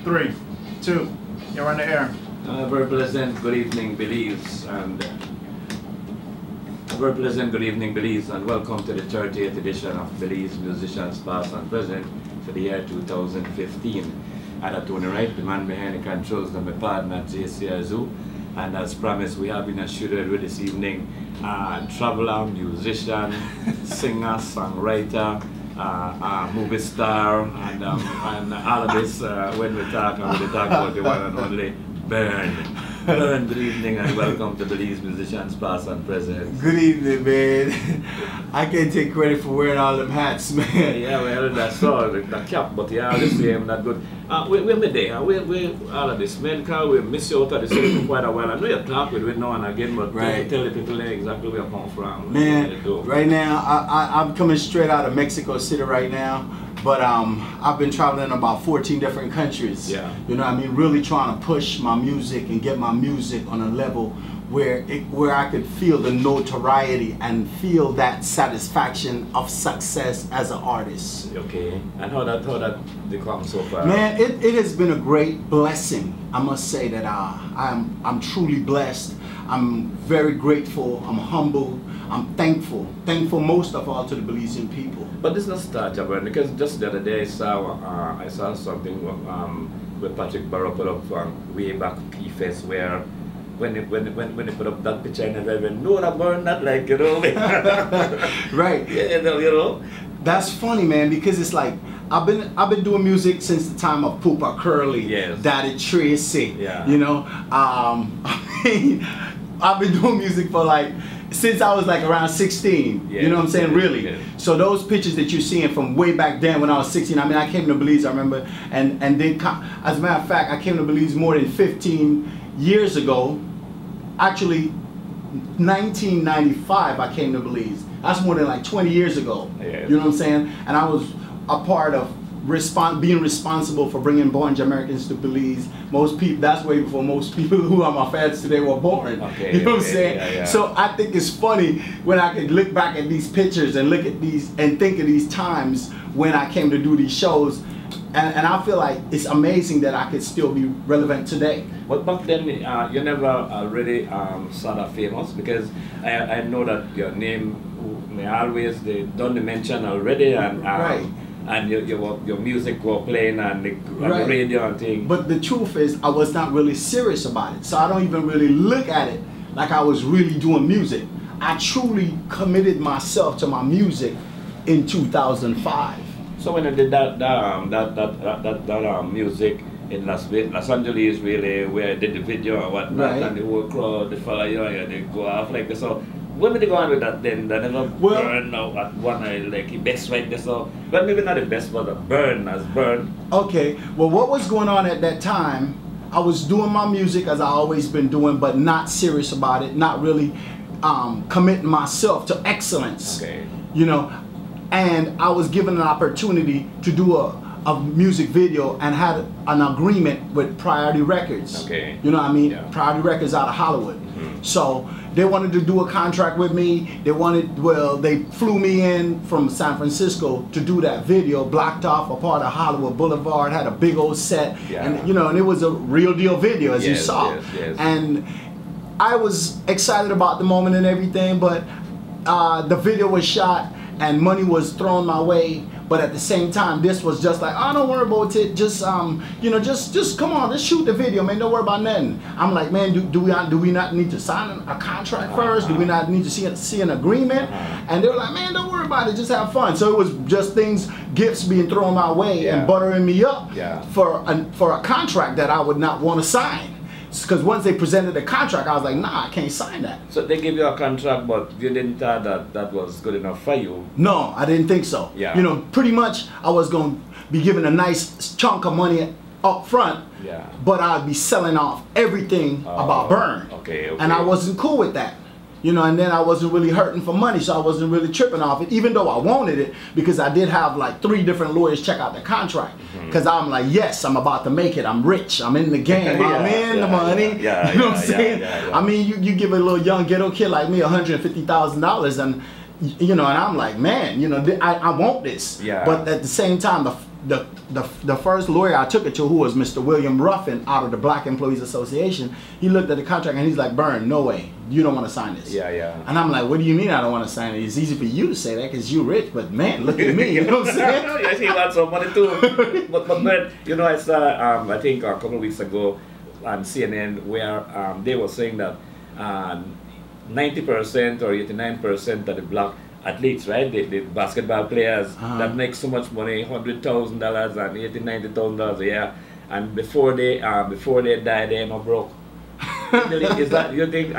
3, 2, you're on the air. Very pleasant good evening, Belize, and very pleasant good evening, Belize, and welcome to the 30th edition of Belize Musicians Past and Present for the year 2015. I'm Tony Wright, the man behind the controls, and my partner JC Arzu. And as promised, we have in a studio with this evening traveler, musician, singer, songwriter, movie star, and all of this when we talk about the one and only Berne. Berne, good evening and welcome to Belize Musicians Past and Present. Good evening, man. I can't take credit for wearing all them hats, man. Yeah, well, that's all, the cap, but yeah, the same, not good. We're there, we all of this, man, because we miss you out of the city for quite a while. I know you talk with now and again, but right. Tell the people exactly where you come from. Man, right now, I'm coming straight out of Mexico City right now. But I've been traveling in about 14 different countries. Yeah. You know what I mean? Really trying to push my music and get my music on a level where I could feel the notoriety and feel that satisfaction of success as an artist. Okay. And how that become so far? Man, it has been a great blessing. I must say that I'm truly blessed. I'm very grateful. I'm humble. I'm thankful. Thankful most of all to the Belizean people. But this is not start, because just the other day I saw something with Patrick Barrow put up way back P-Fest where when they put up that picture and everyone know that Berne that, like, you know. Right. Yeah, you know. That's funny, man, because it's like I've been doing music since the time of Poopa Curly, yes. Daddy Tracy. Yeah. You know, I mean, I've been doing music for like since I was like around 16, yes. You know what I'm saying, really. Yes. So those pictures that you're seeing from way back then when I was 16, I mean, I came to Belize, I remember, and then, as a matter of fact, I came to Belize more than 15 years ago. Actually, 1995, I came to Belize. That's more than like 20 years ago, yes. You know what I'm saying? And I was a part of being responsible for bringing born Jamaicans to Belize. Most people, that's way before most people who are my fans today were born. Okay, you know what I'm saying? Yeah, yeah. So I think it's funny when I could look back at these pictures and look at these and think of these times when I came to do these shows. And I feel like it's amazing that I could still be relevant today. But back then, you never really sort of famous, because I know that your name may always, they done the mention already, and right. And your music were playing on the Right. radio and things. But the truth is, I was not really serious about it. So I don't even really look at it like I was really doing music. I truly committed myself to my music in 2005. So when I did that music in Los Angeles, really, where I did the video and whatnot, right. and the whole crowd, they follow you, and they go off like this. So when did they go on with that then? They never burn out at one, like the best right there. So, well, maybe not the best, but the burn as burn. Okay, well, what was going on at that time, I was doing my music as I always been doing, but not serious about it, not really committing myself to excellence. Okay. You know, and I was given an opportunity to do a music video and had an agreement with Priority Records. Okay. You know what I mean? Yeah. Priority Records out of Hollywood. Mm-hmm. So they wanted to do a contract with me. They flew me in from San Francisco to do that video, blocked off a part of Hollywood Boulevard, had a big old set, yeah. and you know, and it was a real deal video, as you saw. Yes, yes. And I was excited about the moment and everything, but the video was shot and money was thrown my way, but at the same time, this was just like, oh, don't worry about it. Just you know, just come on, let's shoot the video, man. Don't worry about nothing. I'm like, man, do we not need to sign a contract first? Do we not need to see an agreement? And they were like, man, don't worry about it. Just have fun. So it was just gifts being thrown my way, yeah. and buttering me up, yeah. for a contract that I would not want to sign. Because once they presented the contract, I was like, nah, I can't sign that. So they gave you a contract, but you didn't thought that was good enough for you? No, I didn't think so. Yeah. You know, pretty much I was going to be given a nice chunk of money up front, yeah. but I'd be selling off everything about Berne. Okay, okay. And I wasn't cool with that. You know, and then I wasn't really hurting for money, so I wasn't really tripping off it, even though I wanted it, because I did have like 3 different lawyers check out the contract. Because I'm like, yes, I'm about to make it. I'm rich. I'm in the game. I'm in the money. Yeah, you know what I'm saying? Yeah. I mean, you give a little young ghetto kid like me $150,000, and you know, and I'm like, man, you know, I want this. Yeah. But at the same time, the first lawyer I took it to, who was Mr. William Ruffin out of the Black Employees Association, he looked at the contract and he's like, Berne, no way, you don't want to sign this. Yeah, yeah. And I'm like, what do you mean I don't want to sign it? It's easy for you to say that because you're rich, but man, look at me, you know what I'm saying? Yes, he wants some money too. but you know, I saw, I think a couple of weeks ago on CNN where they were saying that 90% or 89% of the black athletes, right? The basketball players that make so much money, $100,000 and $80,000-$90,000 a year, and before they die, they end up broke. Is that you think?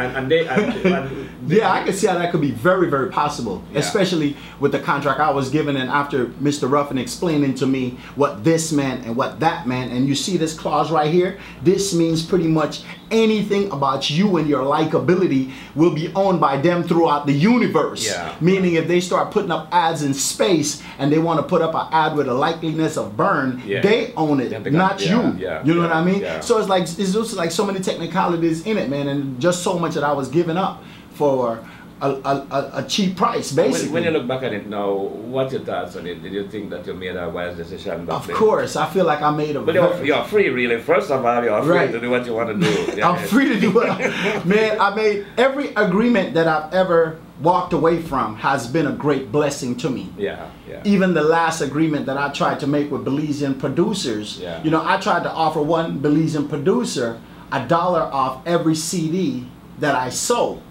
Yeah, I can see how that could be very, very possible, yeah. especially with the contract I was given, and after Mr. Ruffin explaining to me what this meant and what that meant, and you see this clause right here, this means pretty much anything about you and your likability will be owned by them throughout the universe. Yeah. Meaning if they start putting up ads in space and they want to put up an ad with a likeliness of Berne, yeah. they own it, not you. Yeah, you know what I mean? Yeah. So it's just like so many technicalities in it, man, and just so much that I was giving up for a cheap price, basically. When you look back at it now, what's your thoughts on it? Did you think that you made a wise decision back then? Of course, I feel like I made a. But you're free, really. First of all, you're free right. to do what you want to do. Yeah. I'm free to do what man, I made every agreement that I've ever walked away from has been a great blessing to me. Yeah, yeah. Even the last agreement that I tried to make with Belizean producers, yeah. you know, I tried to offer one Belizean producer $1 off every CD that I sold.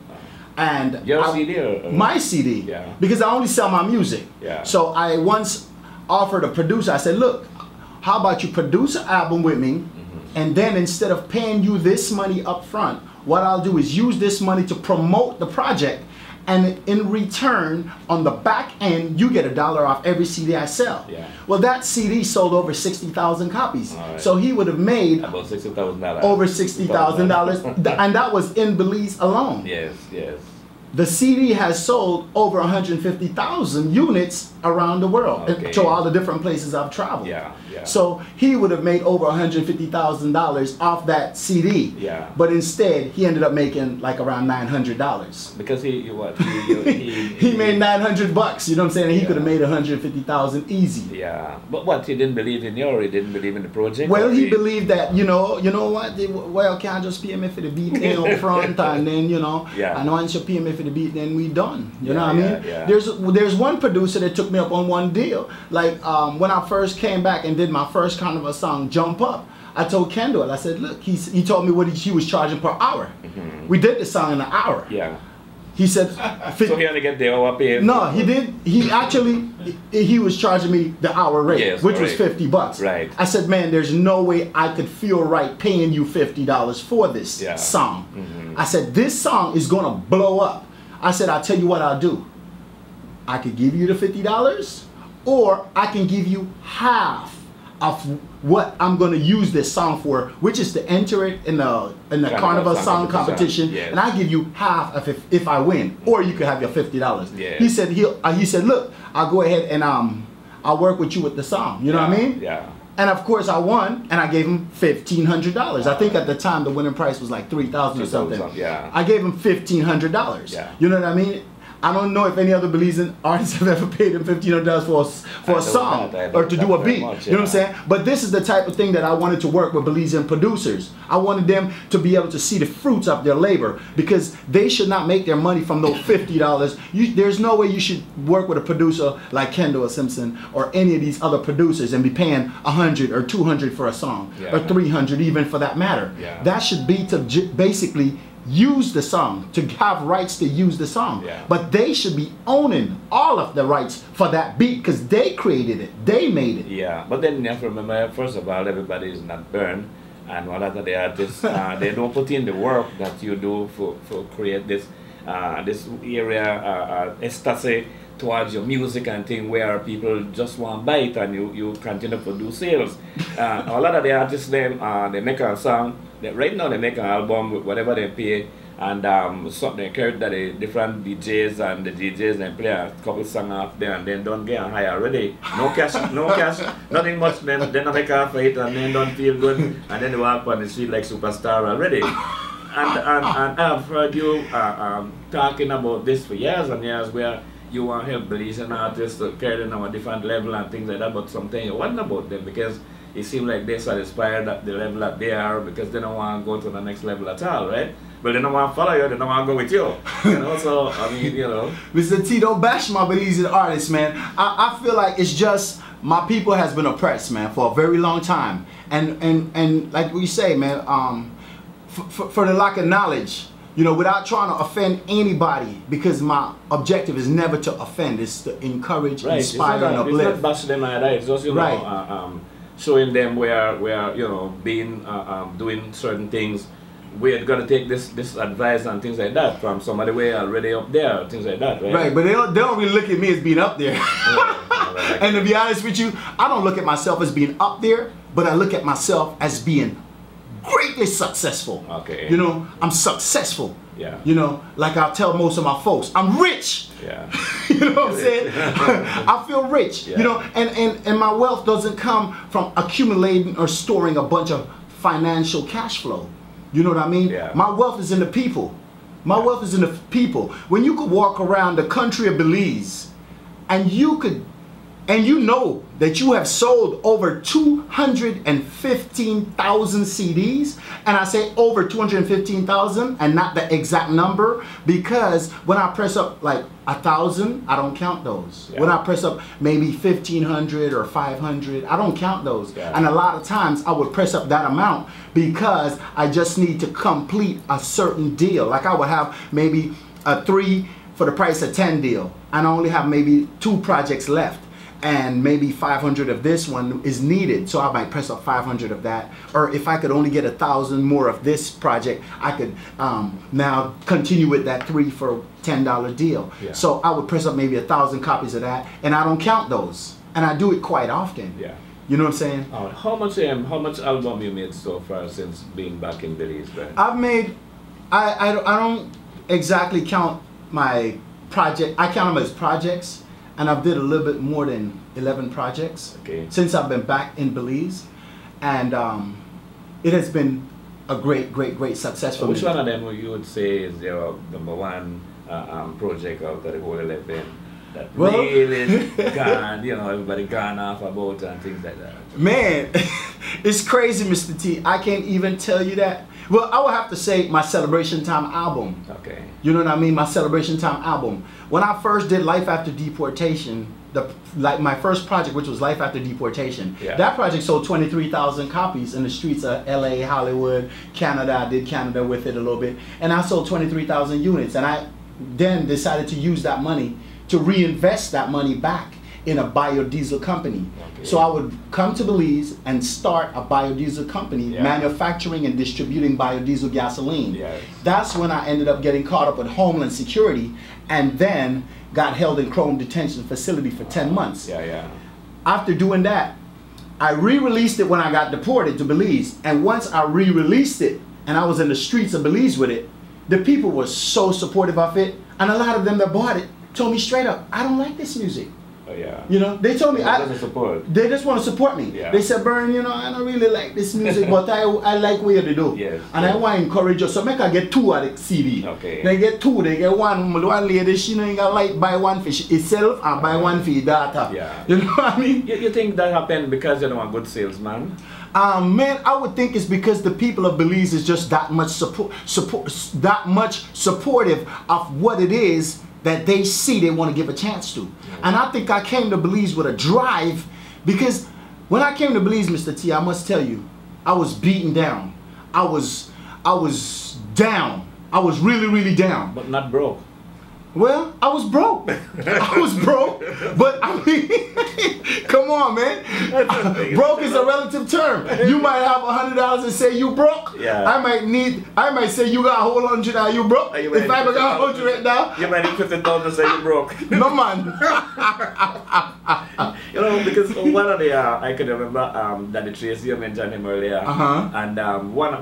And your CD or my CD, yeah. because I only sell my music. Yeah. So I once offered a producer, I said, look, how about you produce an album with me, and then instead of paying you this money up front, what I'll do is use this money to promote the project, and in return, on the back end, you get $1 off every CD I sell. Yeah. Well, that CD sold over 60,000 copies. Right. So he would have made about $60,000. over $60,000, and that was in Belize alone. Yes, yes. The CD has sold over 150,000 units around the world, okay. to all the different places I've traveled. Yeah, yeah. So he would have made over $150,000 off that CD. Yeah. But instead, he ended up making like around $900. Because he made 900 bucks. You know what I'm saying? And he yeah. could have made 150,000 easy. Yeah. But what, he didn't believe in you, or he didn't believe in the project? Well, he believed that, you know what? Well, can I just pay me for the beat there up front, and then, you know, yeah. and once you pay me for the beat, then we done. You know what I mean? Yeah. There's one producer that took me up on one deal. Like when I first came back and did my first kind of a song, Jump Up, I told Kendall, I said, look, he told me what he was charging per hour. We did the song in an hour. Yeah. He said, so he only get the hour pay? No, he did. He actually, he was charging me the hour rate, yes, which was $50. Right. I said, man, there's no way I could feel right paying you $50 for this song. I said, this song is gonna blow up. I said, I'll tell you what I'll do. I could give you the $50, or I can give you half of what I'm going to use this song for, which is to enter it in the Carnival Song Competition, yes. and I give you half of if I win, or you could have your $50. Yes. He said, look, I'll go ahead and I'll work with you with the song. You know what I mean? Yeah. And of course I won, and I gave him $1,500. I think at the time the winning price was like $3,000 or something. Yeah. I gave him $1,500. Yeah. You know what I mean? I don't know if any other Belizean artists have ever paid him $1,500 for a song or to do a beat. Much, you know what I'm saying? But this is the type of thing that I wanted to work with Belizean producers. I wanted them to be able to see the fruits of their labor, because they should not make their money from those $50. There's no way you should work with a producer like Kendall or Simpson or any of these other producers and be paying $100 or $200 for a song, or $300 even for that matter. Yeah. That should be to basically use the song, to have rights to use the song. Yeah. But they should be owning all of the rights for that beat, because they created it, they made it. Yeah, but then you have to remember, first of all, everybody is not Berne, and one of the artists, they don't put in the work that you do for create this area, ecstasy towards your music and thing, where people just want to buy it and you continue to do sales. A lot of the artists, they make a song. Right now they make an album with whatever they pay, and they carry that the different DJs and the DJs, they play a couple songs off there and then don't get a high already. No cash, nothing much. Then they make half of it and then don't feel good, and then they walk on the street like superstar already. And I've heard you talking about this for years and years, where you want to help Belizean artists to carry them on a different level and things like that, but sometimes you wonder about them because it seems like they're satisfied at the level that they are because they don't want to go to the next level at all, right? But they don't want to follow you, they don't want to go with you. You know, so, I mean, you know. Mr. T, don't bash my Belizean artists, man. I feel like it's just, my people has been oppressed, man, for a very long time. And like we say, man, for the lack of knowledge, you know, without trying to offend anybody, because my objective is never to offend, it's to encourage, inspire, and uplift. It's not bash them either, it's just, you know, showing them where you know, being, doing certain things. We're gonna take this advice and things like that from somebody way already up there, things like that, right? Right, but they don't really look at me as being up there. And to be honest with you, I don't look at myself as being up there, but I look at myself as being greatly successful. Okay. You know, I'm successful. Yeah. You know, like I tell most of my folks, I'm rich. Yeah. You know what I'm saying? I feel rich. Yeah. You know, and my wealth doesn't come from accumulating or storing a bunch of financial cash flow. You know what I mean? Yeah. My wealth is in the people. My wealth is in the people. When you could walk around the country of Belize and you know that you have sold over 215,000 CDs, and I say over 215,000 and not the exact number, because when I press up like 1,000, I don't count those. Yeah. When I press up maybe 1,500 or 500, I don't count those. Yeah. And a lot of times I would press up that amount because I just need to complete a certain deal. Like I would have maybe a 3 for the price of 10 deal, and I only have maybe 2 projects left, and maybe 500 of this one is needed, so I might press up 500 of that. Or if I could only get 1,000 more of this project, I could now continue with that 3 for $10 deal. Yeah. So I would press up maybe 1,000 copies of that, and I don't count those, and I do it quite often. Yeah. You know what I'm saying? How much album you made so far since being back in Belize, right? I've made, I don't exactly count my project. I count them as projects. And I've did a little bit more than 11 projects since I've been back in Belize, and it has been a great success for me. Which one of them you would say is your #1 project out of the whole 11 that really gone, you know, everybody gone off about and things like that? Man, it's crazy, Mr. T. I can't even tell you that. Well, I would have to say my Celebration Time album. Okay. You know what I mean? My Celebration Time album. When I first did Life After Deportation, my first project, which was Life After Deportation, that project sold 23,000 copies in the streets of LA, Hollywood, Canada. I did Canada with it a little bit. And I sold 23,000 units. And I then decided to use that money to reinvest that money back in a biodiesel company. Okay. So I would come to Belize and start a biodiesel company, manufacturing and distributing biodiesel gasoline. Yes. That's when I ended up getting caught up with Homeland Security, and then got held in Chrome Detention Facility for 10 months. After doing that, I re-released it when I got deported to Belize, and once I re-released it and I was in the streets of Belize with it, the people were so supportive of it, and a lot of them that bought it told me straight up, I don't like this music. You know, they told me they just want to support me. They said, Berne, you know, I don't really like this music, but I like what you do. And I want to encourage you. So make I get 2 of the CD. They get 2, they get one lady, she know, you got like buy one for itself and buy one for your daughter. You know what I mean? You think that happened because you know a good salesman? Man, I would think it's because the people of Belize is just that much supportive of what it is that they see they want to give a chance to. And I think I came to Belize with a drive, because when I came to Belize, Mr. T, I must tell you, I was beaten down. I was down. I was really down. But not broke. Well, I was broke. I was broke, but I mean, come on, man. Broke is a relative term. You might have $100 and say you broke. I might say you got a whole 100 now, you broke. If I got 100 right now, you might need 50,000 and say you broke. No man. You know, because one of the I can remember Daddy Tracy, you mentioned him earlier, and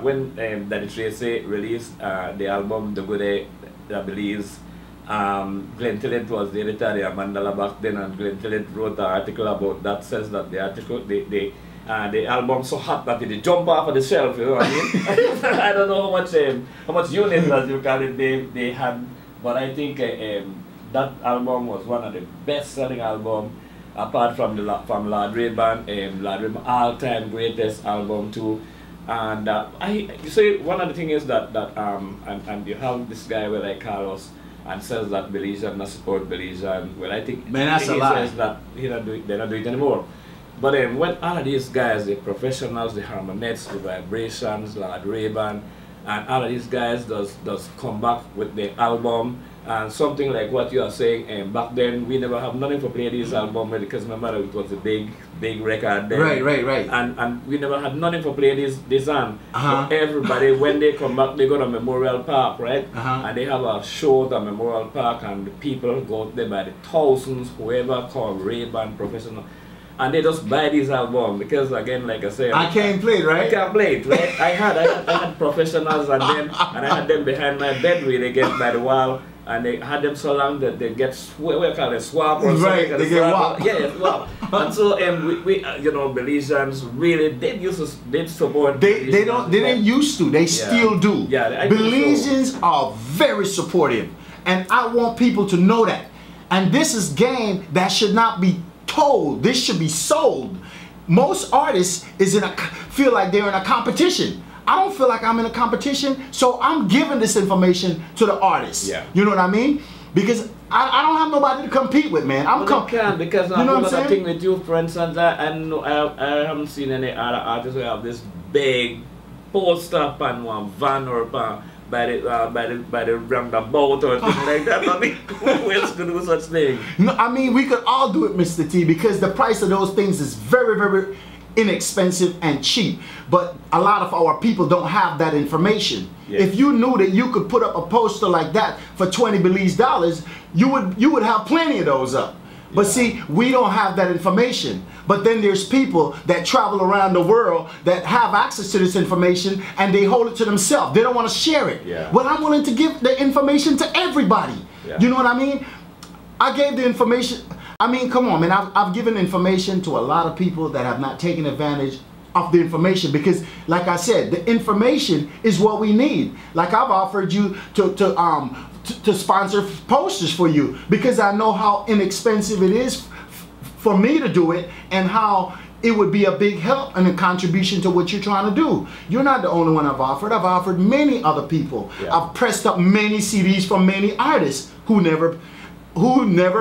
when Daddy Tracy released the album The Good Day, I Belize. Glenn Tillett was the editor of Mandala back then, and Glenn Tillett wrote an article about that. Says that the article, the album so hot that it jump off of the shelf. You know what I mean? I don't know how much units, as you call it, they had, but I think that that album was one of the best-selling album, apart from from Lord Ray-Ban, Lord Ray-Ban all-time greatest album too. And you see, one of the things is that and you have this guy where like Carlos and says that Belizean not support Belizean. Well, I think man, that's a lie. Says that they're not doing it anymore. But when all of these guys, the professionals, the harmonettes, the vibrations, Lord Ray-Ban, and all of these guys does come back with the album. And something like what you are saying, back then we never have nothing to play this album because remember it was a big record then. Right. And we never had nothing to play this on. So everybody, when they come back, they go to Memorial Park, right? And they have a show at Memorial Park, and the people go there by the thousands, whoever called Ray-Ban professional. And they just buy this album because, again, like I say, I can't play it, right? I can't play it, right? I had professionals and I had them behind my bed really get by the wall, and they had them so long that they get what we call it, swap or something. Right, they get wop. Yeah, wop. And so we you know, Belizeans really did support. They didn't used to. They still do. Yeah, Belizeans are very supportive, and I want people to know that. And this is game that should not be told. This should be sold. Most artists feel like they're in a competition. I don't feel like I'm in a competition, so I'm giving this information to the artists. Yeah. You know what I mean? Because I don't have nobody to compete with, man. Because you know what I'm saying? Thing with you, for instance, I haven't seen any other artists who have this big poster up on one van or by the roundabout or something like that. I mean, who else could do such thing? No, I mean, we could all do it, Mr. T, because the price of those things is very, very inexpensive and cheap. But a lot of our people don't have that information. Yes. If you knew that you could put up a poster like that for 20 Belize dollars, you would have plenty of those up. But see, we don't have that information. But then there's people that travel around the world that have access to this information, and they hold it to themselves. They don't want to share it. Yeah. Well, I'm willing to give the information to everybody. Yeah. You know what I mean? I gave the information. I mean, come on, man. I've given information to a lot of people that have not taken advantage of the information, because, like I said, the information is what we need. Like I've offered you to sponsor posters for you, because I know how inexpensive it is for me to do it, and how it would be a big help and a contribution to what you're trying to do. You're not the only one I've offered many other people. Yeah. I've pressed up many CDs from many artists who never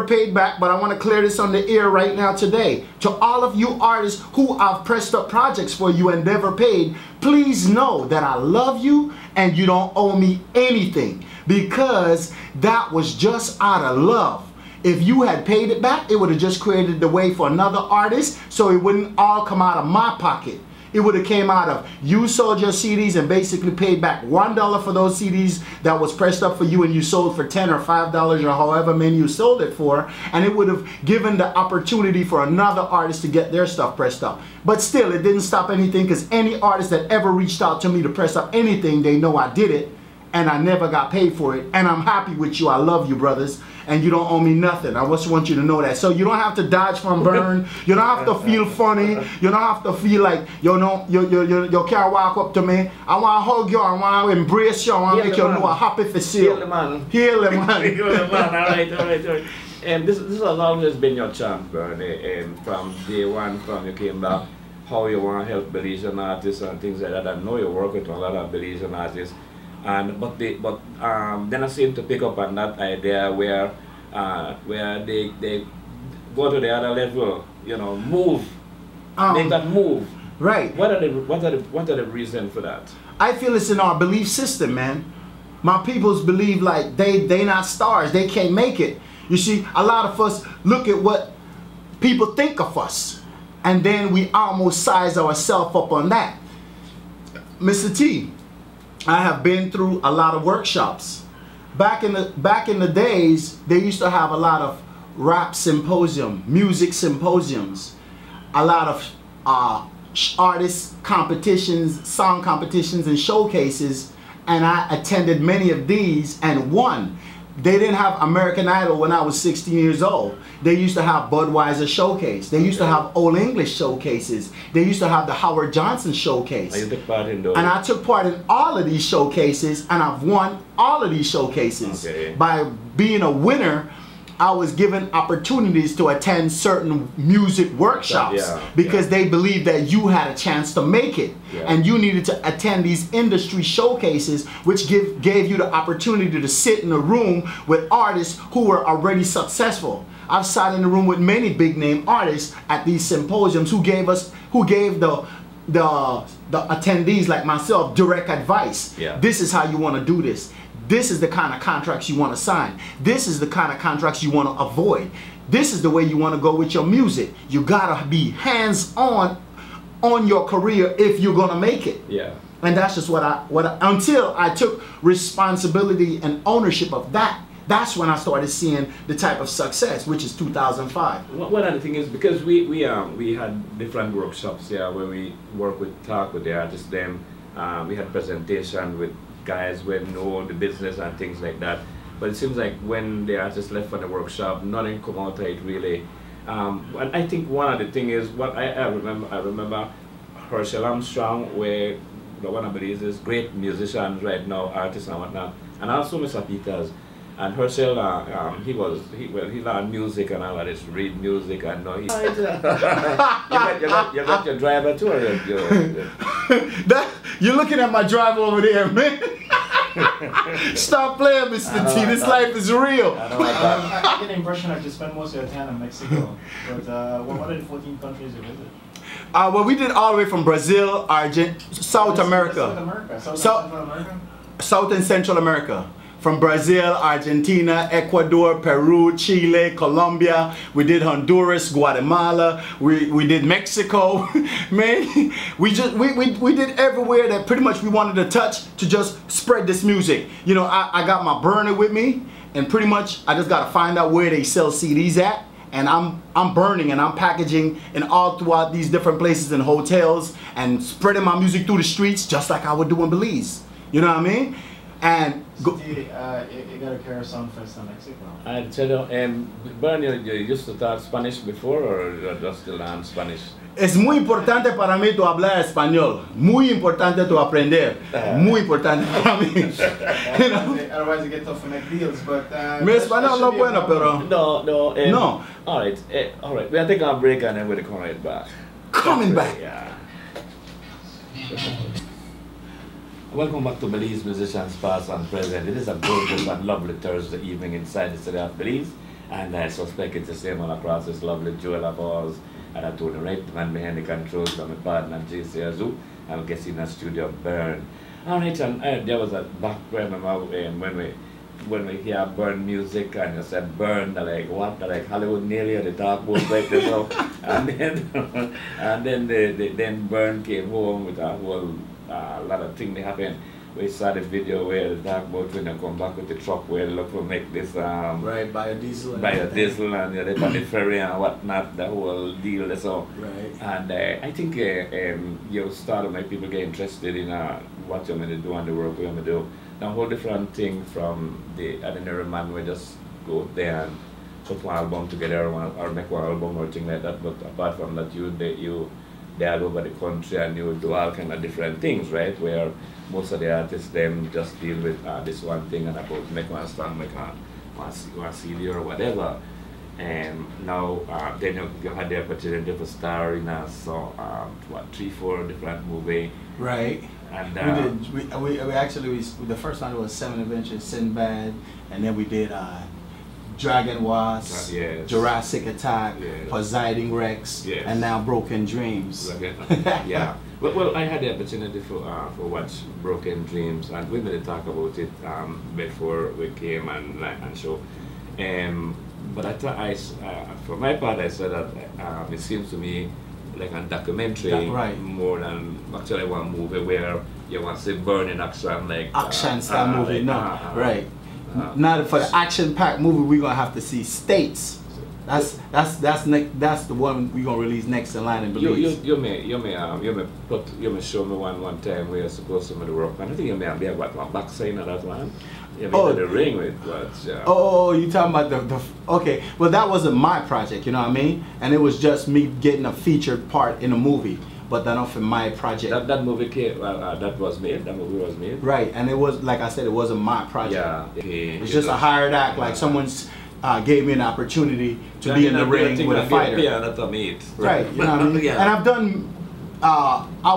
paid back. But I want to clear this on the air right now today. To all of you artists who I've pressed up projects for you and never paid, please know that I love you and you don't owe me anything, because that was just out of love. If you had paid it back, it would have just created the way for another artist, so it wouldn't all come out of my pocket. It would have came out of, you sold your CDs and basically paid back $1 for those CDs that was pressed up for you, and you sold for $10 or $5 or however many you sold it for, and it would have given the opportunity for another artist to get their stuff pressed up. But still, it didn't stop anything, because any artist that ever reached out to me to press up anything, they know I did it, and I never got paid for it. And I'm happy with you. I love you, brothers. And you don't owe me nothing. I just want you to know that. So you don't have to dodge from Berne. You don't have to feel funny. You don't have to feel like you can't walk up to me. I want to hug you. I want to embrace you. I want to make you know I'm happy for sale. Heal the man. Heal the man. Heal the man. All right. And this has always been your champ, Berne. From day one, from you came back, how you want to help Belizean artists and things like that. I know you work with a lot of Belizean artists. But then I seem to pick up on that idea where they go to the other level, you know, move, make that move. Right. What are the reasons for that? I feel it's in our belief system, man. My peoples believe like they not stars, they can't make it. You see, a lot of us look at what people think of us, and then we almost size ourselves up on that. Mr. T, I have been through a lot of workshops. Back in the days, they used to have a lot of rap symposium, music symposiums, a lot of artist competitions, song competitions, and showcases, and I attended many of these and won. They didn't have American Idol when I was 16 years old. They used to have Budweiser showcase. They used to have Old English showcases. They used to have the Howard Johnson showcase. You took part in those? And I took part in all of these showcases, and I've won all of these showcases by being a winner I was given opportunities to attend certain music workshops because they believed that you had a chance to make it, and you needed to attend these industry showcases, which gave you the opportunity to sit in a room with artists who were already successful. I've sat in the room with many big name artists at these symposiums who gave the attendees like myself direct advice. This is how you want to do this. This is the kind of contracts you want to sign. This is the kind of contracts you want to avoid. This is the way you want to go with your music. You gotta be hands-on on your career if you're gonna make it. And that's just until I took responsibility and ownership of that. That's when I started seeing the type of success, which is 2005. One other thing is because we had different workshops where we talk with the artists. Then we had presentation with guys who know the business and things like that. But it seems like when the artists left for the workshop, nothing come out of it really. And I think one of the things is what I remember Herschel Armstrong, where one of Belize's great musicians right now, artists and whatnot, and also Mr. Peters. And Herschel, he learned music and all of this, read music and know you got your driver too, or you're looking at my driver over there, man. Stop playing, Mr. T. This life is real. I get the impression that you spent most of your time in Mexico. But what are the 14 countries you visited? Well, we did all the way from Brazil, South America. South and Central America. From Brazil, Argentina, Ecuador, Peru, Chile, Colombia. We did Honduras, Guatemala. We did Mexico. Man, we did everywhere that pretty much we wanted to touch to just spread this music. You know, I got my Berne with me, and pretty much I just gotta find out where they sell CDs at. And I'm burning and I'm packaging and all throughout these different places and hotels and spreading my music through the streets just like I would do in Belize. You know what I mean? And you got a Cara Sound Fest in Mexico. I tell you, Berne, you used to talk Spanish before, or you just still learn Spanish? Es muy importante para mí tu hablar español. Muy importante tu aprender. Muy importante para mí. You know? Otherwise you get tough to make deals, but... Mi español no bueno, pero... No. All right. We'll take our break and then we'll come right back. Coming back. Yeah. Welcome back to Belize Musicians Past and Present. It is a gorgeous and lovely Thursday evening inside the city of Belize, and I suspect it's the same all across this lovely jewel of ours. And I'm Tony Wright, the man behind the controls, I'm a partner, Arzu. I'm guessing in the studio of Berne. Alright, and there was a back when we hear Berne music and you said Berne, they're like, what? They're like Hollywood nearly, they talk about like this. And then Berne came home with a whole lot of things that happened. We saw the video where they talk about when they come back with the truck where they look to make this right, biodiesel and they put the ferry and whatnot, the whole deal. So and I think you started make people get interested in what you're going to do and the work you're going to do. Now, whole different thing from the ordinary man we just go there and put one album together or make one album or thing like that. But apart from that, they all over the country and you do all kind of different things, right? Where most of the artists them just deal with this one thing and about make one song, make one CD or whatever. And now then you had the opportunity to star in what 3-4 different movies. Right. And we actually the first one was 7 Adventures, Sinbad, and then we did Dragon Wasp, Jurassic Attack, Poseidon Rex, and now Broken Dreams. Yeah. Well, I had the opportunity for watch Broken Dreams, and we didn't talk about it before we came and show. But I thought for my part, I said that it seems to me like a documentary more than actually one movie where you want to see burning action like action style movie. Now for the action-packed movie, we're gonna have to see States. That's the one we're gonna release next in line in Belize. You may show me one time where you're supposed to do the work. And I think you may be about one backside of that one. You may the ring with what? You talking about the okay? Well, that wasn't my project, you know what I mean? And it was just me getting a featured part in a movie. But then off in my project. That movie came, that was made. That movie was made. Right, and it was like I said, it wasn't my project. Yeah. It's just a hired act, like someone's gave me an opportunity to be in the ring with a fighter. Yeah, that's a meat. Right, you know what I mean? Yeah. And I've done,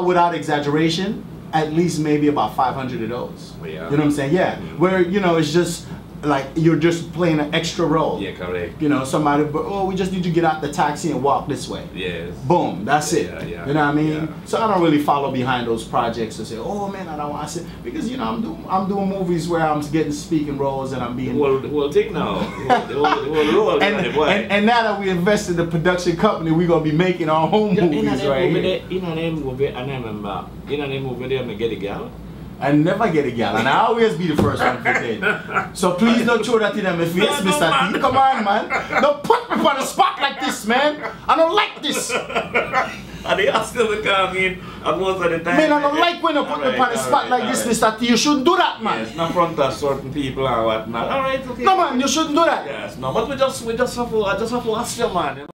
without exaggeration, at least maybe about 500 of those. Yeah. You know what I'm saying? Yeah. Where, you know, it's just like you're just playing an extra role. Yeah, correct. You know, somebody, oh, we just need you to get out the taxi and walk this way. Yes. Boom, that's it. Yeah, yeah, you know what I mean? yeah. So I don't really follow behind those projects and say, oh man, I don't want to sit, because you know I'm doing movies where I'm getting speaking roles and I'm being We'll take now. We'll roll. and now that we invested in the production company, we're gonna be making our own movies right here. In a movie, and I remember in a movie there, I get a girl. I never get a gal, and I always be the first one for them. So please don't throw that in my face, Mr. T. Come on, man. Don't put me on the spot like this, man. I don't like this. And they ask them to come in, and most of the time. Man, I don't like when you put me on the spot like this, Mr. T. You shouldn't do that, man. Yes, not front of certain people and whatnot. Alright, okay. No, man, you shouldn't do that. Yes, no, but I just have to ask you, man.